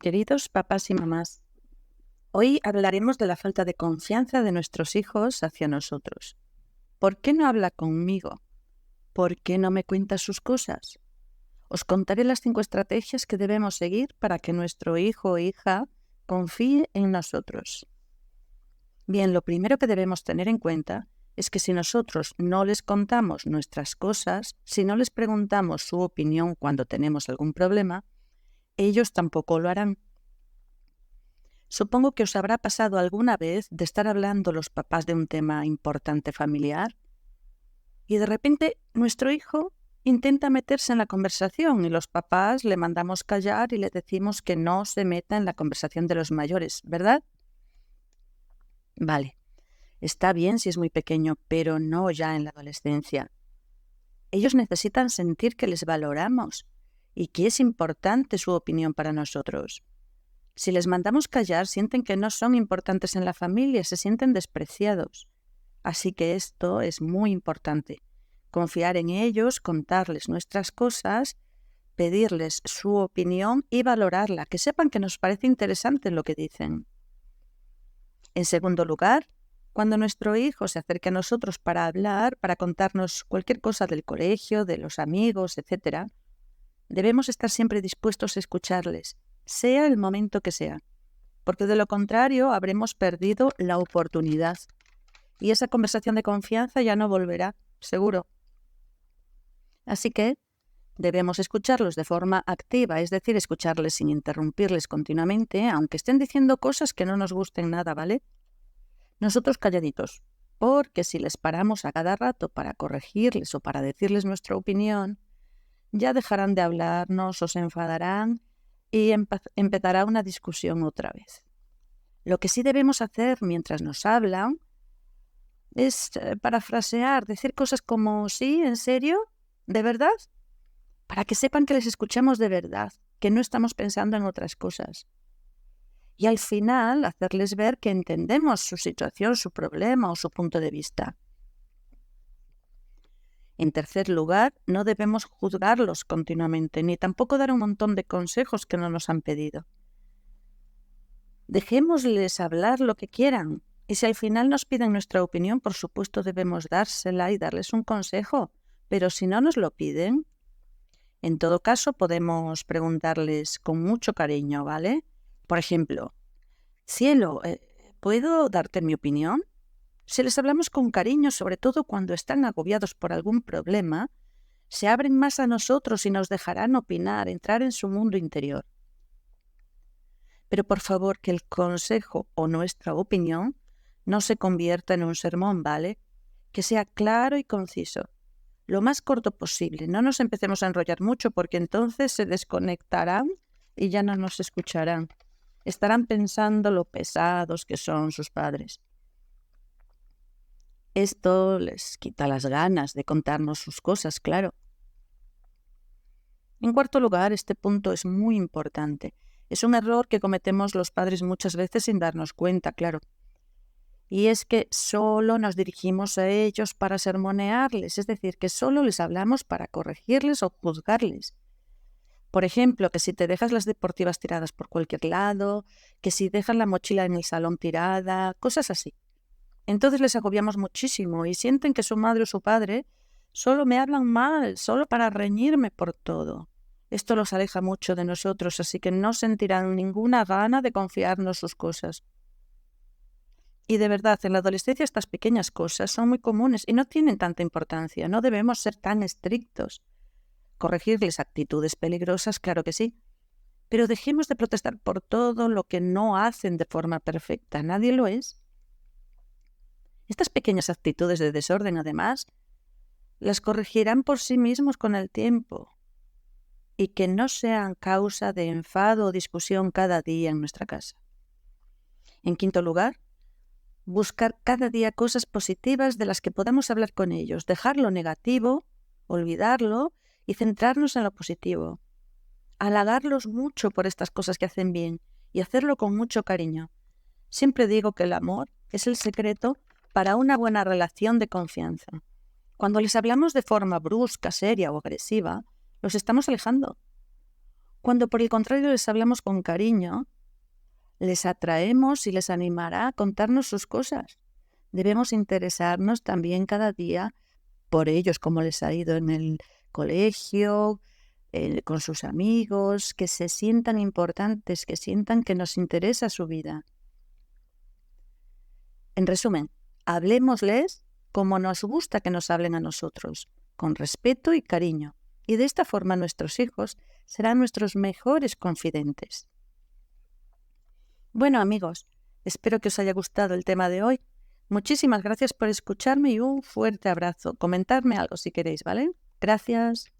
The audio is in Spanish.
Queridos papás y mamás, hoy hablaremos de la falta de confianza de nuestros hijos hacia nosotros. ¿Por qué no habla conmigo? ¿Por qué no me cuenta sus cosas? Os contaré las 5 estrategias que debemos seguir para que nuestro hijo o hija confíe en nosotros. Bien, lo primero que debemos tener en cuenta es que si nosotros no les contamos nuestras cosas, si no les preguntamos su opinión cuando tenemos algún problema, ellos tampoco lo harán. Supongo que os habrá pasado alguna vez de estar hablando los papás de un tema importante familiar y de repente nuestro hijo intenta meterse en la conversación y los papás le mandamos callar y le decimos que no se meta en la conversación de los mayores, ¿verdad? Vale, está bien si es muy pequeño, pero no ya en la adolescencia. Ellos necesitan sentir que les valoramos y que es importante su opinión para nosotros. Si les mandamos callar, sienten que no son importantes en la familia, se sienten despreciados. Así que esto es muy importante. Confiar en ellos, contarles nuestras cosas, pedirles su opinión y valorarla, que sepan que nos parece interesante lo que dicen. En segundo lugar, cuando nuestro hijo se acerque a nosotros para hablar, para contarnos cualquier cosa del colegio, de los amigos, etc., debemos estar siempre dispuestos a escucharles, sea el momento que sea, porque de lo contrario habremos perdido la oportunidad y esa conversación de confianza ya no volverá, seguro. Así que debemos escucharlos de forma activa, es decir, escucharles sin interrumpirles continuamente, aunque estén diciendo cosas que no nos gusten nada, ¿vale? Nosotros calladitos, porque si les paramos a cada rato para corregirles o para decirles nuestra opinión, ya dejarán de hablarnos o se enfadarán y empezará una discusión otra vez. Lo que sí debemos hacer mientras nos hablan es parafrasear, decir cosas como ¿sí? ¿En serio? ¿De verdad? Para que sepan que les escuchamos de verdad, que no estamos pensando en otras cosas. Y al final hacerles ver que entendemos su situación, su problema o su punto de vista. En tercer lugar, no debemos juzgarlos continuamente, ni tampoco dar un montón de consejos que no nos han pedido. Dejémosles hablar lo que quieran, y si al final nos piden nuestra opinión, por supuesto debemos dársela y darles un consejo, pero si no nos lo piden, en todo caso podemos preguntarles con mucho cariño, ¿vale? Por ejemplo, cielo, ¿puedo darte mi opinión? Si les hablamos con cariño, sobre todo cuando están agobiados por algún problema, se abren más a nosotros y nos dejarán opinar, entrar en su mundo interior. Pero por favor, que el consejo o nuestra opinión no se convierta en un sermón, ¿vale? Que sea claro y conciso, lo más corto posible. No nos empecemos a enrollar mucho porque entonces se desconectarán y ya no nos escucharán. Estarán pensando lo pesados que son sus padres. Esto les quita las ganas de contarnos sus cosas, claro. En cuarto lugar, este punto es muy importante. Es un error que cometemos los padres muchas veces sin darnos cuenta, claro. Y es que solo nos dirigimos a ellos para sermonearles, es decir, que solo les hablamos para corregirles o juzgarles. Por ejemplo, que si te dejas las deportivas tiradas por cualquier lado, que si dejas la mochila en el salón tirada, cosas así. Entonces les agobiamos muchísimo y sienten que su madre o su padre solo me hablan mal, solo para reñirme por todo. Esto los aleja mucho de nosotros, así que no sentirán ninguna gana de confiarnos sus cosas. Y de verdad, en la adolescencia estas pequeñas cosas son muy comunes y no tienen tanta importancia. No debemos ser tan estrictos. Corregirles actitudes peligrosas, claro que sí. Pero dejemos de protestar por todo lo que no hacen de forma perfecta. Nadie lo es. Estas pequeñas actitudes de desorden, además, las corregirán por sí mismos con el tiempo y que no sean causa de enfado o discusión cada día en nuestra casa. En quinto lugar, buscar cada día cosas positivas de las que podamos hablar con ellos, dejar lo negativo, olvidarlo y centrarnos en lo positivo. Halagarlos mucho por estas cosas que hacen bien y hacerlo con mucho cariño. Siempre digo que el amor es el secreto para una buena relación de confianza. Cuando les hablamos de forma brusca, seria o agresiva, los estamos alejando. Cuando por el contrario les hablamos con cariño, les atraemos y les animará a contarnos sus cosas. Debemos interesarnos también cada día por ellos, cómo les ha ido en el colegio, con sus amigos, que se sientan importantes, que sientan que nos interesa su vida. En resumen, hablémosles como nos gusta que nos hablen a nosotros, con respeto y cariño. Y de esta forma nuestros hijos serán nuestros mejores confidentes. Bueno, amigos, espero que os haya gustado el tema de hoy. Muchísimas gracias por escucharme y un fuerte abrazo. Comentadme algo si queréis, ¿vale? Gracias.